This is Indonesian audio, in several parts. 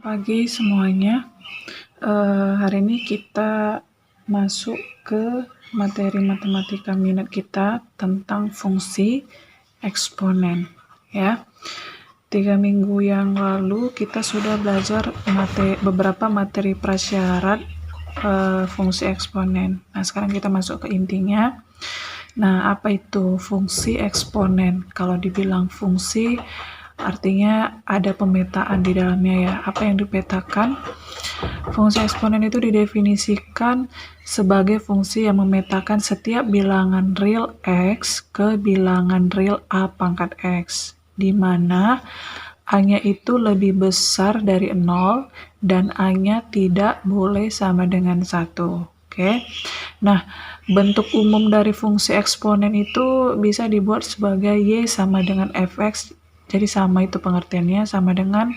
Pagi semuanya. Hari ini kita masuk ke materi matematika minat kita tentang fungsi eksponen, ya. 3 minggu yang lalu kita sudah belajar beberapa materi prasyarat fungsi eksponen. Nah, sekarang kita masuk ke intinya. Nah, apa itu fungsi eksponen? Kalau dibilang fungsi, artinya ada pemetaan di dalamnya, ya. Apa yang dipetakan? Fungsi eksponen itu didefinisikan sebagai fungsi yang memetakan setiap bilangan real X ke bilangan real A pangkat X, di mana A-nya itu lebih besar dari 0 dan A-nya tidak boleh sama dengan 1. Oke. Nah, bentuk umum dari fungsi eksponen itu bisa dibuat sebagai Y sama dengan Fx. Jadi sama itu pengertiannya, sama dengan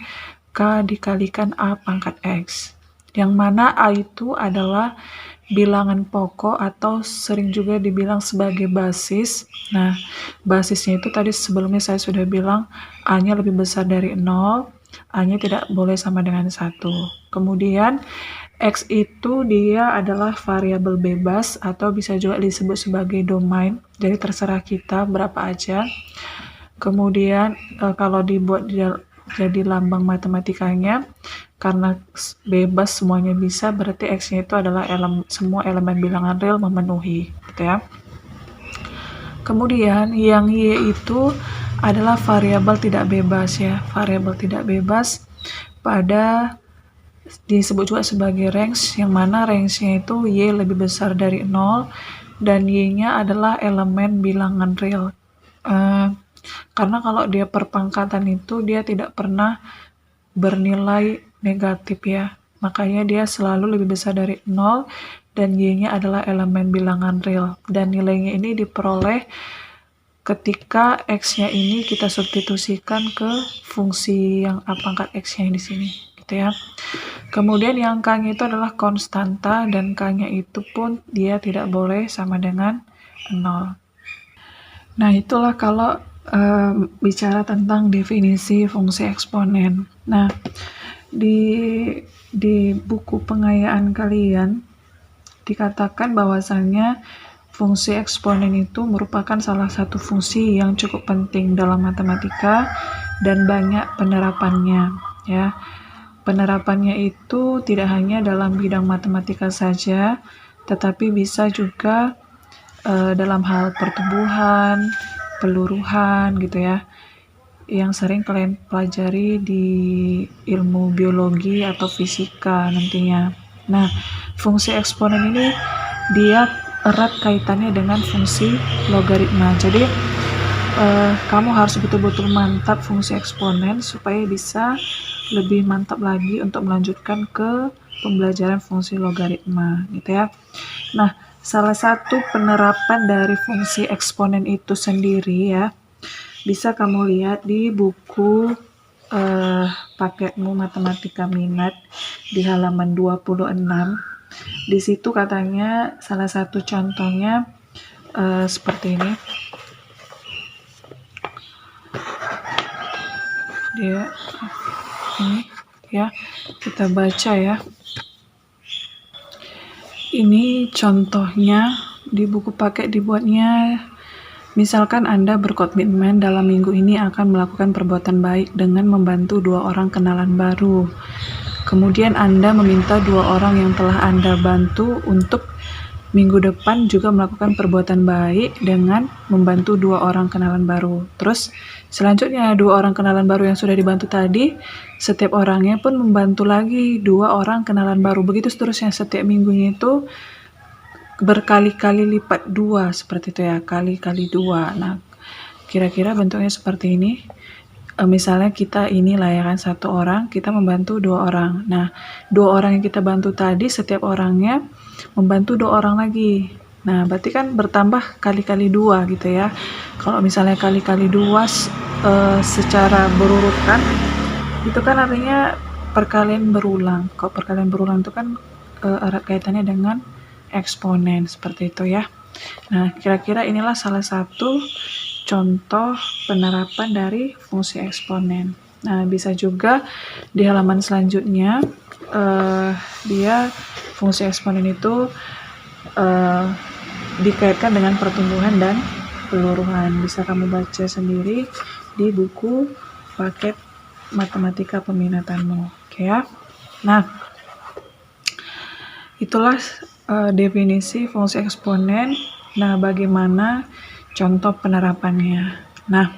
K dikalikan A pangkat X. Yang mana A itu adalah bilangan pokok atau sering juga dibilang sebagai basis. Nah, basisnya itu tadi sebelumnya saya sudah bilang A-nya lebih besar dari 0, A-nya tidak boleh sama dengan 1. Kemudian X itu dia adalah variabel bebas atau bisa juga disebut sebagai domain. Jadi terserah kita berapa aja. Kemudian kalau dibuat jadi lambang matematikanya, karena bebas semuanya bisa, berarti X-nya itu adalah semua elemen bilangan real memenuhi, gitu ya. Kemudian yang Y itu adalah variabel tidak bebas, ya. Variabel tidak bebas disebut juga sebagai range, yang mana range-nya itu Y lebih besar dari 0 dan Y-nya adalah elemen bilangan real. Karena kalau dia perpangkatan itu dia tidak pernah bernilai negatif, ya. Makanya dia selalu lebih besar dari 0 dan Y-nya adalah elemen bilangan real. Dan nilainya ini diperoleh ketika X-nya ini kita substitusikan ke fungsi yang A pangkat X-nya di sini, gitu ya. Kemudian yang K-nya itu adalah konstanta dan K-nya itu pun dia tidak boleh sama dengan 0. Nah, itulah kalau bicara tentang definisi fungsi eksponen. Nah, di buku pengayaan kalian dikatakan bahwasannya fungsi eksponen itu merupakan salah satu fungsi yang cukup penting dalam matematika dan banyak penerapannya, ya. Penerapannya itu tidak hanya dalam bidang matematika saja, tetapi bisa juga dalam hal pertumbuhan, peluruhan, gitu ya, yang sering kalian pelajari di ilmu biologi atau fisika nantinya. Nah, fungsi eksponen ini dia erat kaitannya dengan fungsi logaritma. Jadi kamu harus betul-betul mantap fungsi eksponen supaya bisa lebih mantap lagi untuk melanjutkan ke pembelajaran fungsi logaritma, gitu ya. Nah, salah satu penerapan dari fungsi eksponen itu sendiri, ya, bisa kamu lihat di buku paketmu matematika minat di halaman 26. Di situ katanya salah satu contohnya seperti ini. Ini, ya, kita baca, ya. Ini contohnya di buku paket dibuatnya. Misalkan Anda berkomitmen dalam minggu ini akan melakukan perbuatan baik dengan membantu 2 orang kenalan baru. Kemudian Anda meminta 2 orang yang telah Anda bantu untuk minggu depan juga melakukan perbuatan baik dengan membantu 2 orang kenalan baru. Terus selanjutnya 2 orang kenalan baru yang sudah dibantu tadi, setiap orangnya pun membantu lagi 2 orang kenalan baru. Begitu seterusnya, setiap minggunya itu berkali-kali lipat 2, seperti itu, ya, kali-kali 2. Nah, kira-kira bentuknya seperti ini. Misalnya kita ini layakan 1 orang, kita membantu 2 orang. Nah, 2 orang yang kita bantu tadi, setiap orangnya membantu 2 orang lagi. Nah, berarti kan bertambah kali-kali 2, gitu ya. Kalau misalnya kali-kali 2 secara berurutan, itu kan artinya perkalian berulang. Kalau perkalian berulang itu kan erat kaitannya dengan eksponen, seperti itu, ya. Nah, kira-kira inilah salah satu contoh penerapan dari fungsi eksponen. Nah, bisa juga di halaman selanjutnya dia fungsi eksponen itu dikaitkan dengan pertumbuhan dan peluruhan. Bisa kamu baca sendiri di buku paket matematika peminatanmu. Oke ya. Nah, itulah definisi fungsi eksponen. Nah, bagaimana contoh penerapannya? Nah,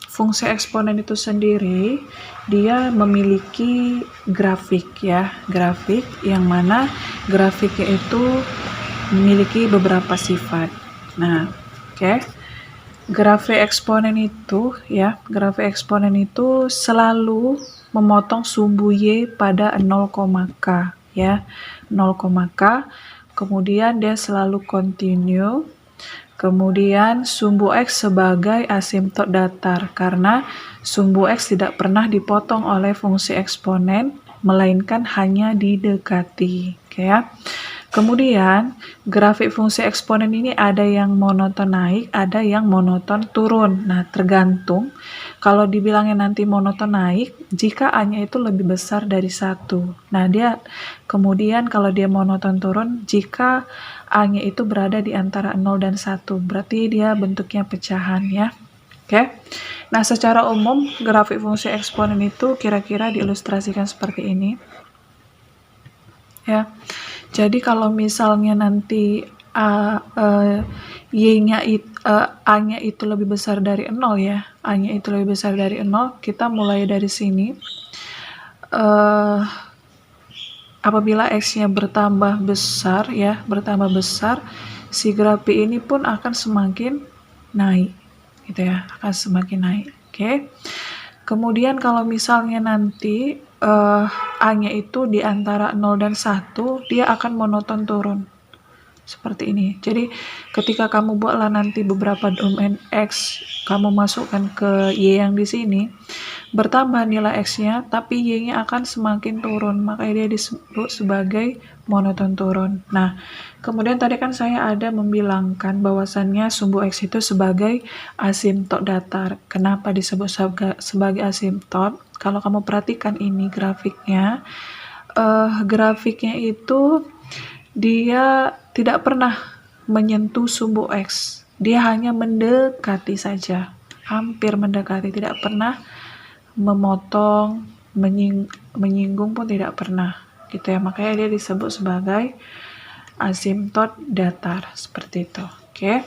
fungsi eksponen itu sendiri dia memiliki grafik ya, grafik yang mana grafiknya itu memiliki beberapa sifat. Nah, oke. Grafik eksponen itu ya, grafik eksponen itu selalu memotong sumbu Y pada 0, K ya. 0, K. Kemudian dia selalu continue. Kemudian sumbu X sebagai asimtot datar karena sumbu X tidak pernah dipotong oleh fungsi eksponen melainkan hanya didekati. Oke ya. Kemudian, grafik fungsi eksponen ini ada yang monoton naik, ada yang monoton turun. Nah, tergantung. Kalau dibilangnya nanti monoton naik, jika A-nya itu lebih besar dari 1. Nah, kemudian kalau dia monoton turun, jika A-nya itu berada di antara 0 dan 1. Berarti dia bentuknya pecahan ya. Oke. Nah, secara umum, grafik fungsi eksponen itu kira-kira diilustrasikan seperti ini. Ya. Jadi kalau misalnya nanti A-nya itu lebih besar dari 0 ya, A-nya itu lebih besar dari 0, kita mulai dari sini. Apabila X-nya bertambah besar ya, si grafik ini pun akan semakin naik, gitu ya, akan semakin naik. Oke. Kemudian kalau misalnya nanti A-nya itu di antara 0 dan 1, dia akan monoton turun. Seperti ini. Jadi ketika kamu buatlah nanti beberapa domain X, kamu masukkan ke Y yang di sini, bertambah nilai X-nya, tapi Y-nya akan semakin turun. Makanya dia disebut sebagai monoton turun. Nah, kemudian tadi kan saya ada membilangkan bahwasannya sumbu X itu sebagai asimtot datar. Kenapa disebut sebagai asimtot? Kalau kamu perhatikan ini grafiknya, grafiknya itu dia tidak pernah menyentuh sumbu X. Dia hanya mendekati saja, hampir mendekati, tidak pernah memotong, menyinggung pun tidak pernah, gitu ya. Makanya dia disebut sebagai asimtot datar, seperti itu. Oke.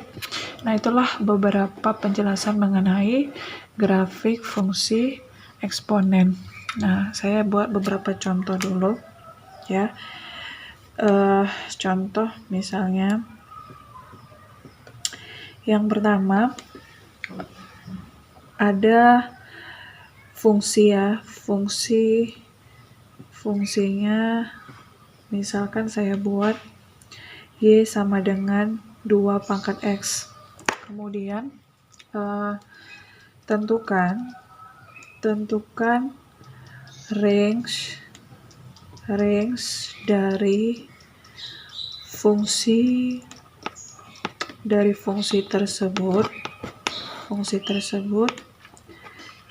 Nah, itulah beberapa penjelasan mengenai grafik fungsi eksponen. Nah, saya buat beberapa contoh dulu ya. Contoh misalnya yang pertama ada fungsi ya, fungsinya misalkan saya buat Y sama dengan 2 pangkat X. Kemudian tentukan range dari fungsi tersebut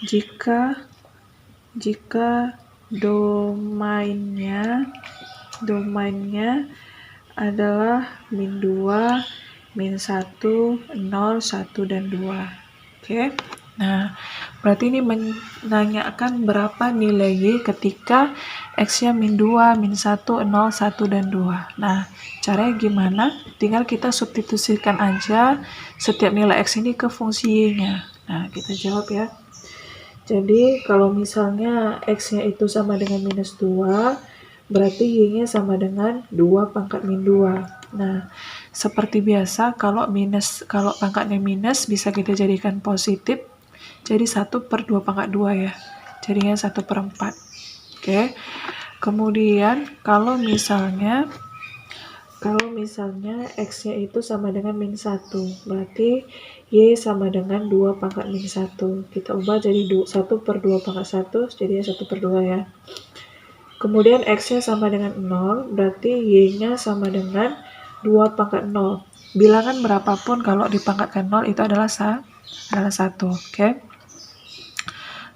jika domainnya adalah min 2, min 1, 0, 1, dan 2. Oke. Nah, berarti ini menanyakan berapa nilai Y ketika X-nya min 2, min 1, 0, 1, dan 2. Nah, caranya gimana? Tinggal kita substitusikan aja setiap nilai X ini ke fungsi Y-nya. Nah, kita jawab ya. Jadi, kalau misalnya X-nya itu sama dengan minus 2, berarti Y-nya sama dengan 2 pangkat min 2. Nah, seperti biasa, kalau pangkatnya minus bisa kita jadikan positif, jadi 1/2 pangkat 2 ya. Jadinya 1/4. Oke. Kemudian kalau misalnya X-nya itu sama dengan min 1, berarti Y sama dengan 2 pangkat min 1. Kita ubah jadi 1/2 pangkat 1, jadinya 1/2 ya. Kemudian X-nya sama dengan 0, berarti Y-nya sama dengan 2 pangkat 0. Bilangan berapapun kalau dipangkatkan 0 itu adalah 1. Oke.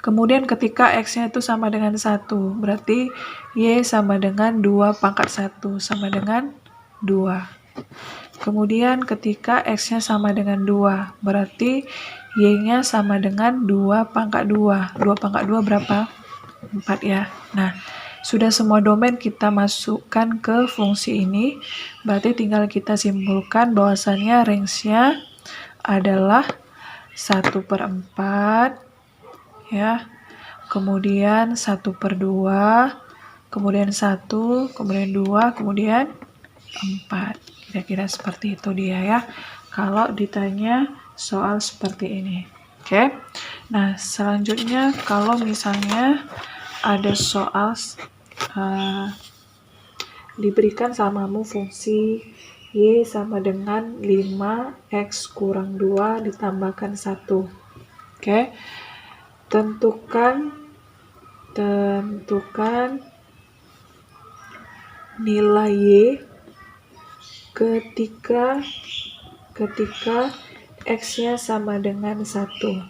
Kemudian ketika X-nya itu sama dengan 1, berarti Y sama dengan 2 pangkat 1, sama dengan 2. Kemudian ketika X-nya sama dengan 2, berarti Y-nya sama dengan 2 pangkat 2. 2 pangkat 2 berapa? 4 ya. Nah, sudah semua domain kita masukkan ke fungsi ini, berarti tinggal kita simpulkan bahwasannya range-nya adalah 1/4, ya. Kemudian 1/2, kemudian 1, kemudian 2, kemudian 4. Kira-kira seperti itu dia ya, kalau ditanya soal seperti ini. Oke. Nah, selanjutnya kalau misalnya ada soal diberikan samamu fungsi Y sama dengan 5X kurang 2 ditambahkan 1. Oke. Tentukan nilai Y ketika X-nya sama dengan 1.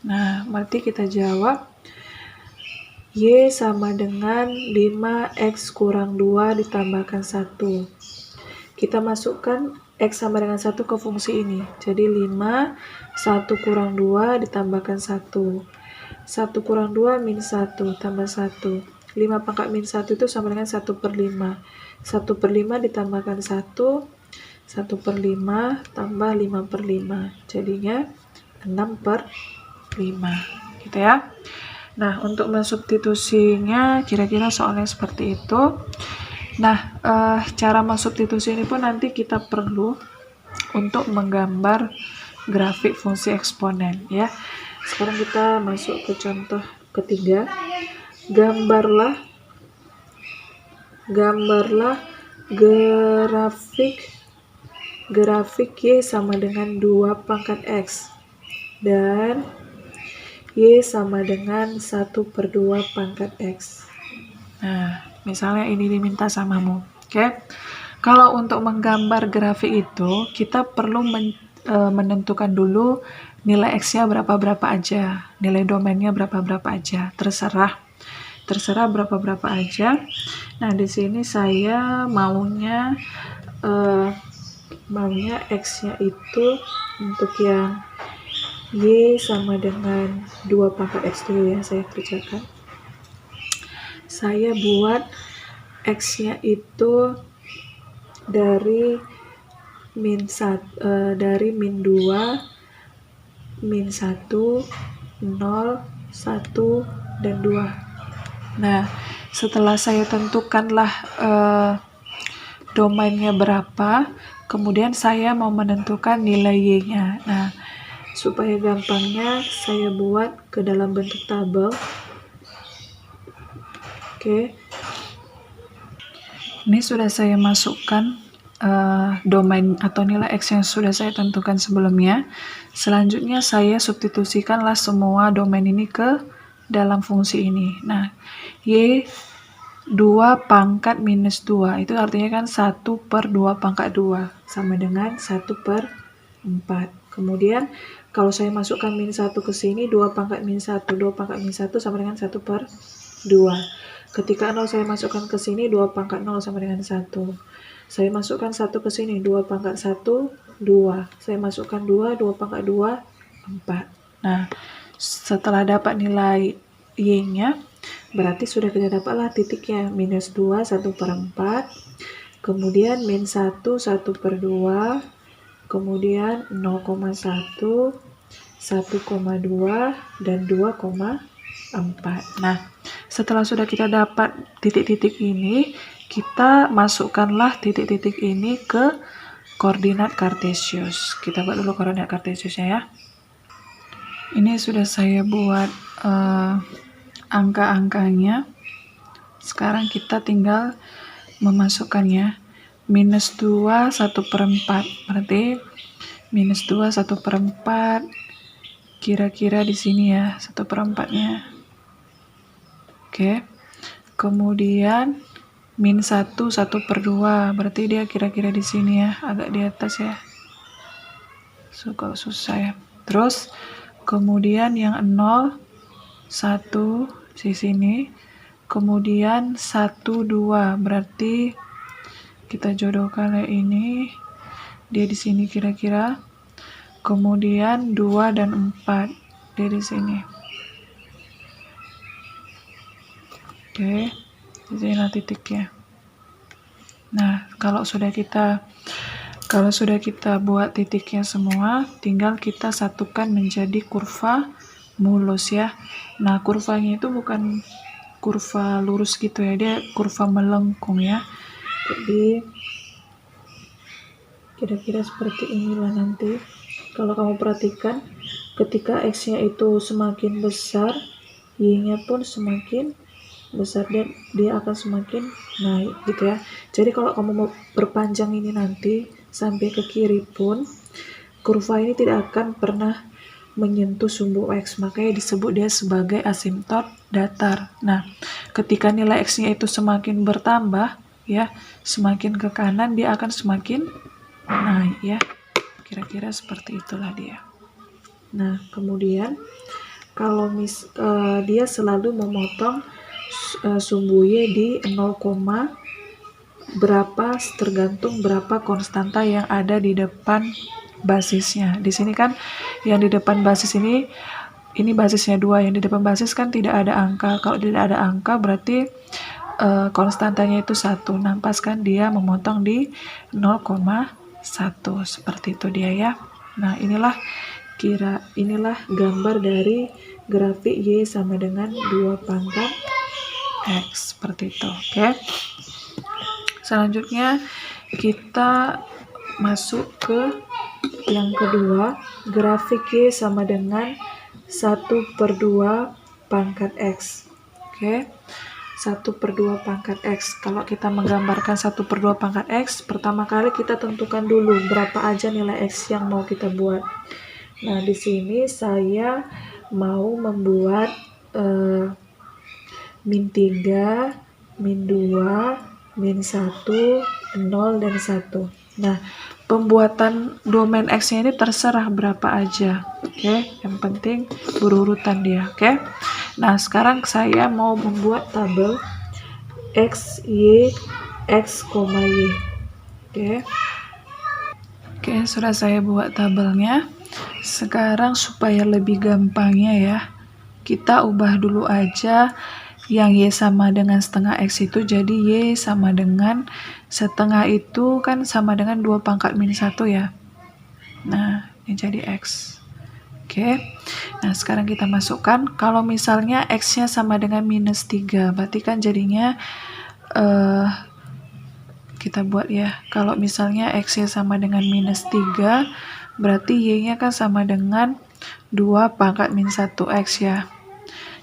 Nah, berarti kita jawab Y sama dengan 5X kurang 2 ditambahkan 1. Kita masukkan X sama dengan 1 ke fungsi ini. Jadi 5, 1 kurang 2 ditambahkan 1. 1 kurang 2 min 1 tambah 1. 5 pangkat min 1 itu sama dengan 1/5. 1/5 ditambahkan 1, 1/5 tambah 5/5. Jadinya 6/5. Gitu ya. Nah, untuk mensubstitusinya kira-kira soalnya seperti itu. Nah, cara mensubstitusi ini pun nanti kita perlu untuk menggambar grafik fungsi eksponen ya. Sekarang kita masuk ke contoh ketiga. Gambarlah grafik Y sama dengan 2 pangkat X dan Y sama dengan 1/2 pangkat X. Nah, misalnya ini diminta samamu. Oke. Kalau untuk menggambar grafik itu, kita perlu menentukan dulu nilai X-nya berapa-berapa aja, nilai domainnya berapa-berapa aja, terserah berapa-berapa aja. Nah, di sini saya maunya X-nya itu untuk yang Y sama dengan 2 pangkat X dulu ya, saya kerjakan. Saya buat X-nya itu dari min 2, min 1, 0, 1, dan 2. Nah, setelah saya tentukanlah domainnya berapa, kemudian saya mau menentukan nilai Y-nya. Nah, supaya gampangnya saya buat ke dalam bentuk tabel. Oke. Ini sudah saya masukkan domain atau nilai X yang sudah saya tentukan sebelumnya. Selanjutnya saya substitusikanlah semua domain ini ke dalam fungsi ini. Nah, Y 2 pangkat minus 2 itu artinya kan 1/2 pangkat 2 sama dengan 1/4. Kemudian kalau saya masukkan min 1 ke sini, 2 pangkat min 1 sama dengan 1/2. Ketika 0 saya masukkan ke sini, 2 pangkat 0 sama dengan 1. Saya masukkan 1 ke sini, 2 pangkat 1, 2. Saya masukkan 2, 2 pangkat 2, 4. Nah, setelah dapat nilai Y-nya, berarti sudah kita dapatlah titiknya. Minus 2, 1/4. Kemudian min 1, 1/2. Kemudian 0,1, 1,2, dan 2,4. Nah, setelah sudah kita dapat titik-titik ini, kita masukkanlah titik-titik ini ke koordinat kartesius. Kita buat dulu koordinat kartesiusnya ya. Ini sudah saya buat angka-angkanya. Sekarang kita tinggal memasukkannya. Minus 2, 1/4. Berarti minus 2, 1/4. Kira-kira di sini ya, 1/4-nya. Oke. Kemudian min 1, 1/2. Berarti dia kira-kira di sini ya, agak di atas ya. Kalau susah ya. Terus kemudian yang 0, 1 di sini, kemudian 1, 2, berarti kita jodohkan ini, dia di sini kira-kira, kemudian 2 dan 4, dia di sini. Oke, di sini titiknya. Nah, kalau sudah kita buat titiknya semua, tinggal kita satukan menjadi kurva mulus ya. Nah, kurvanya itu bukan kurva lurus gitu ya, dia kurva melengkung ya. Jadi kira-kira seperti inilah nanti. Kalau kamu perhatikan, ketika X-nya itu semakin besar, Y-nya pun semakin besar dan dia akan semakin naik gitu ya. Jadi kalau kamu mau perpanjang ini nanti sampai ke kiri pun, kurva ini tidak akan pernah menyentuh sumbu X, makanya disebut dia sebagai asimptot datar. Nah, ketika nilai X-nya itu semakin bertambah ya, semakin ke kanan dia akan semakin naik ya. Kira-kira seperti itulah dia. Nah, kemudian kalau dia selalu memotong sumbu Y di 0, berapa tergantung berapa konstanta yang ada di depan basisnya. Di sini kan yang di depan basis ini basisnya 2, yang di depan basis kan tidak ada angka. Kalau tidak ada angka berarti konstantanya itu 1. Nah, pas kan dia memotong di 0,1 seperti itu dia ya. Nah, inilah gambar dari grafik Y sama dengan 2 pangkat X seperti itu. Oke. Selanjutnya kita masuk ke yang kedua, grafik Y sama dengan 1/2 pangkat X. Oke. 1/2 pangkat X. Kalau kita menggambarkan 1/2 pangkat X, pertama kali kita tentukan dulu berapa aja nilai X yang mau kita buat. Nah, di sini saya mau membuat min 3, min 2, min 1, 0, dan 1. Nah, pembuatan domain X-nya ini terserah berapa aja. Oke, yang penting berurutan dia. Oke. Nah, sekarang saya mau membuat tabel X, Y, X, Y. Oke, sudah saya buat tabelnya. Sekarang supaya lebih gampangnya ya, kita ubah dulu aja yang Y sama dengan setengah X itu jadi Y sama dengan setengah itu kan sama dengan 2 pangkat min 1 ya. Nah, ini jadi X. Oke. Nah, sekarang kita masukkan, kalau misalnya X-nya sama dengan minus 3, berarti kan jadinya kita buat ya, kalau misalnya X-nya sama dengan minus 3, berarti Y-nya kan sama dengan 2 pangkat min 1 X ya.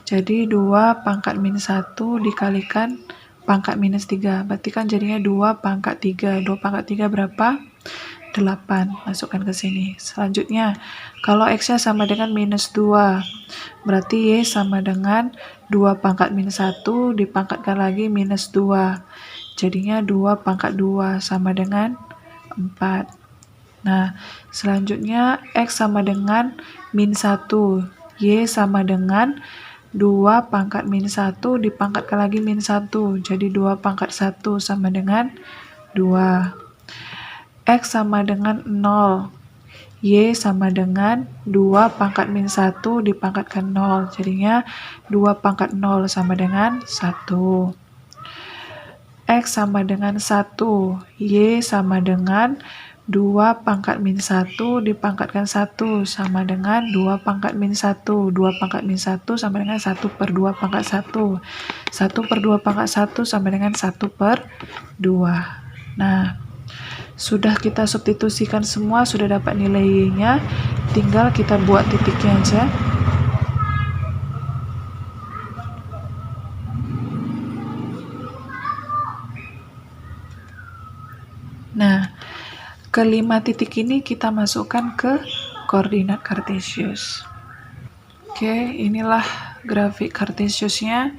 Jadi 2 pangkat min 1 dikalikan pangkat minus 3, berarti kan jadinya 2 pangkat 3. 2 pangkat 3 berapa? 8. Masukkan ke sini. Selanjutnya, kalau X-nya sama dengan minus 2, berarti Y sama dengan 2 pangkat min 1 dipangkatkan lagi minus 2. Jadinya 2 pangkat 2 sama dengan 4. Nah, selanjutnya X sama dengan min 1. Y sama dengan 2 pangkat min 1 dipangkatkan lagi min 1. Jadi 2 pangkat 1 sama dengan 2. X sama dengan 0. Y sama dengan 2 pangkat min 1 dipangkatkan 0. Jadinya 2 pangkat 0 sama dengan 1. X sama dengan 1. Y sama dengan 2 pangkat min 1 dipangkatkan 1 sama dengan 2 pangkat min 1. 2 pangkat min 1 sama dengan 1/2 pangkat 1. 1/2 pangkat 1 sama dengan 1/2. Nah, sudah kita substitusikan semua, sudah dapat nilai Y-nya, tinggal kita buat titiknya aja. Nah, kelima titik ini kita masukkan ke koordinat Kartesius. Oke, inilah grafik Kartesiusnya.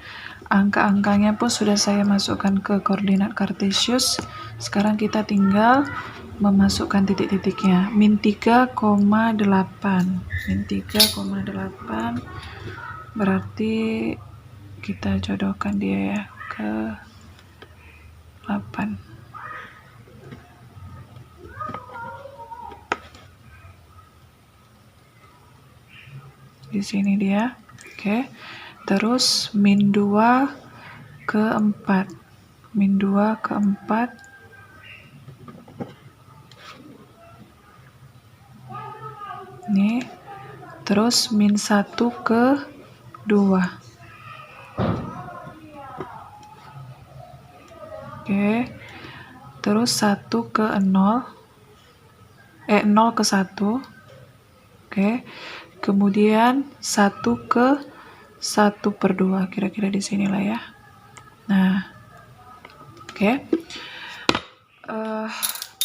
Angka-angkanya pun sudah saya masukkan ke koordinat Kartesius. Sekarang kita tinggal memasukkan titik-titiknya. Min 3,8. Min 3,8. Berarti kita jodohkan dia ya ke 8. Di sini dia. Oke. Terus min 2 ke 4. Min 2 ke 4. Nih. Terus min 1 ke 2. Oke. Terus 1 ke 0. 0 ke 1. Oke. Kemudian 1 ke 1/2. Kira-kira di sinilah ya. Nah. Oke.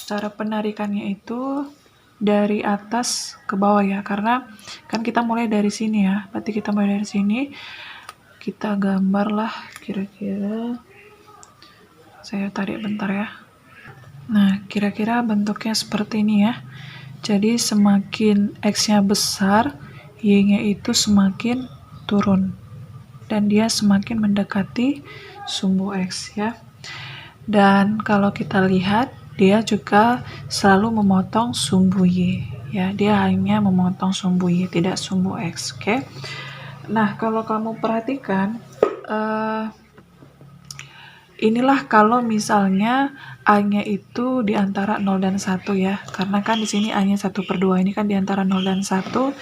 Cara penarikannya itu dari atas ke bawah ya, karena kan kita mulai dari sini ya. Berarti kita mulai dari sini, kita gambar lah kira-kira. Saya tarik bentar ya. Nah, kira-kira bentuknya seperti ini ya. Jadi semakin X-nya besar, Y-nya itu semakin turun. Dan dia semakin mendekati sumbu X ya. Dan kalau kita lihat, dia juga selalu memotong sumbu Y ya. Dia hanya memotong sumbu Y, tidak sumbu X. Oke. Nah, kalau kamu perhatikan, inilah kalau misalnya A-nya itu di antara 0 dan 1 ya. Karena kan di sini A-nya 1/2, ini kan di antara 0 dan 1,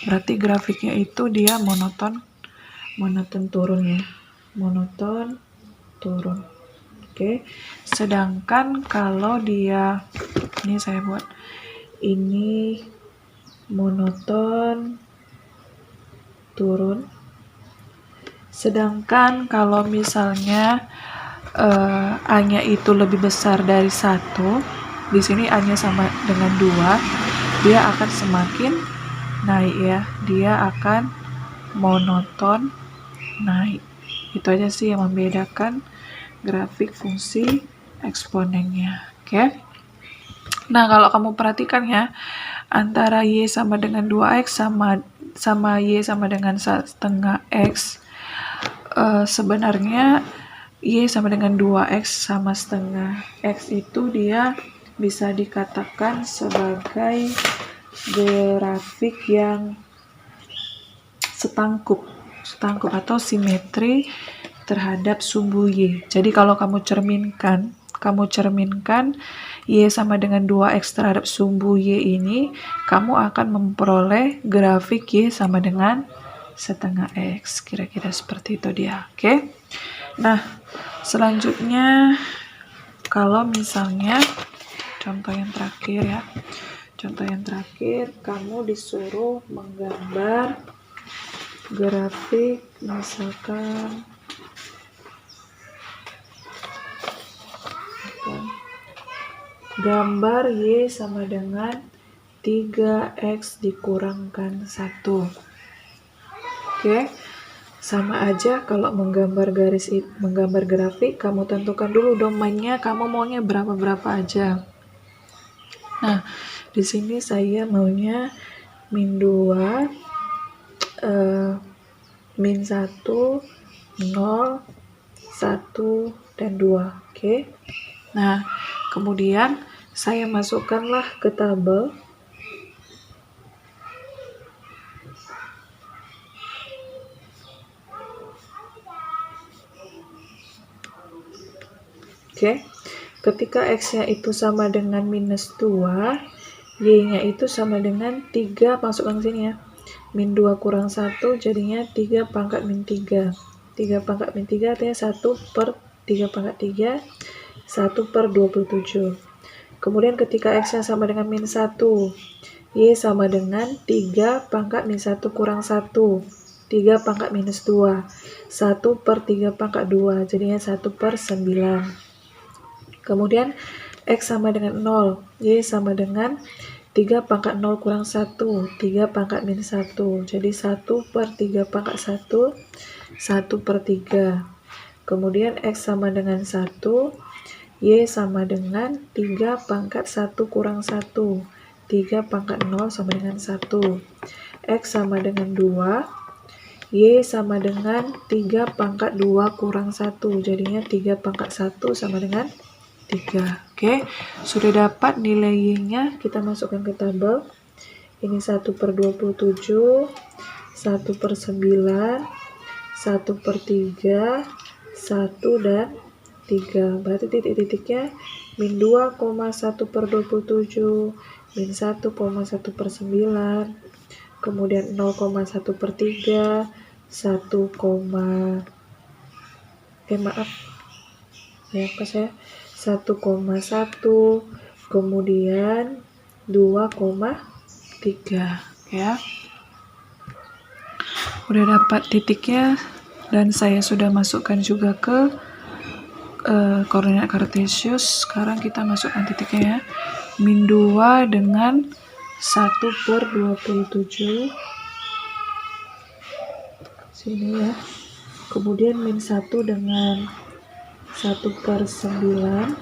berarti grafiknya itu dia monoton turun ya. Monoton turun. Oke. Sedangkan kalau dia, ini saya buat ini monoton turun. Sedangkan kalau misalnya A-nya itu lebih besar dari 1, di sini A-nya sama dengan 2, dia akan semakin naik ya. Dia akan monoton naik. Itu aja sih yang membedakan grafik fungsi eksponennya. Oke. Nah, kalau kamu perhatikan ya, antara Y sama dengan 2X sama Y sama dengan setengah X, sebenarnya Y sama dengan 2X sama setengah X itu dia bisa dikatakan sebagai grafik yang setangkup atau simetri terhadap sumbu Y. Jadi kalau kamu cerminkan Y sama dengan 2X terhadap sumbu Y ini, kamu akan memperoleh grafik Y sama dengan setengah X. Kira-kira seperti itu dia. Oke. Nah, selanjutnya kalau misalnya contoh yang terakhir ya. Contoh yang terakhir, kamu disuruh menggambar grafik misalkan gambar Y sama dengan 3X dikurangkan 1. Oke. Sama aja kalau menggambar grafik, kamu tentukan dulu domainnya, kamu maunya berapa aja. Nah, di sini saya maunya min 2, min 1, 0, 1, dan 2. Oke. Nah, kemudian saya masukkanlah ke tabel. Oke. Ketika X-nya itu sama dengan minus 2, Y-nya itu sama dengan 3, masukkan ke sini ya. Min 2 kurang 1 jadinya 3 pangkat min 3. 3 pangkat min 3 artinya 1/3 pangkat 3, 1/27. Kemudian ketika X-nya sama dengan min 1, Y sama dengan 3 pangkat min 1 kurang 1. 3 pangkat minus 2. 1/3 pangkat 2, jadinya 1/9. Kemudian X sama dengan 0, Y sama dengan 3 pangkat 0 kurang 1, 3 pangkat min 1, jadi 1/3 pangkat 1, 1/3. Kemudian X sama dengan 1, Y sama dengan 3 pangkat 1 kurang 1, 3 pangkat 0 sama dengan 1. X sama dengan 2, Y sama dengan 3 pangkat 2 kurang 1. Jadinya 3 pangkat 1 sama dengan 3. Oke, sudah dapat nilai Y-nya, kita masukkan ke tabel. Ini 1/27, 1/9, 1/3, 1 dan 3. Berarti titik-titiknya min 2,1/27, min 1,1/9, kemudian 0,1/3, 1, ya pas ya 1,1, kemudian 2,3 ya. Udah dapat titiknya dan saya sudah masukkan juga ke koordinat kartesius. Sekarang kita masukkan titiknya ya. Min 2 dengan 1/27 sini ya. Kemudian min 1 dengan 1/9,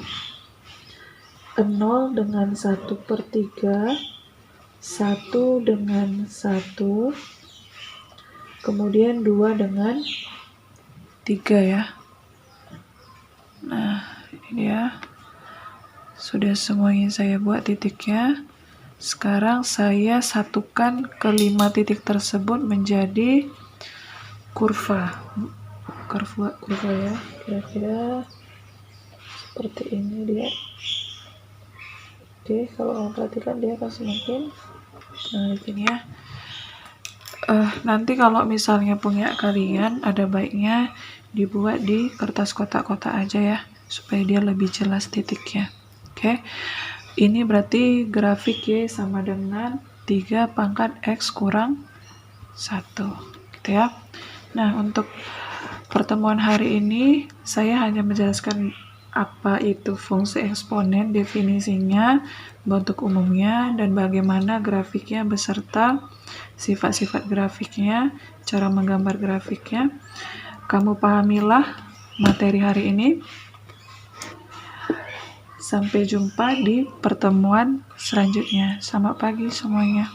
0 dengan 1/3, 1 dengan 1, kemudian 2 dengan 3 ya. Nah, ini dia. Sudah semuanya saya buat titiknya. Sekarang saya satukan ke 5 titik tersebut menjadi kurva ya, kira-kira seperti ini dia. Oke, kalau kamu perhatikan dia akan semakin ini ya. Nanti kalau misalnya punya kalian, ada baiknya dibuat di kertas kotak-kotak aja ya, supaya dia lebih jelas titiknya. Oke, ini berarti grafik Y sama dengan 3 pangkat X kurang 1 gitu ya. Nah, untuk pertemuan hari ini saya hanya menjelaskan apa itu fungsi eksponen, definisinya, bentuk umumnya, dan bagaimana grafiknya beserta sifat-sifat grafiknya, cara menggambar grafiknya. Kamu pahamilah materi hari ini. Sampai jumpa di pertemuan selanjutnya. Selamat pagi semuanya.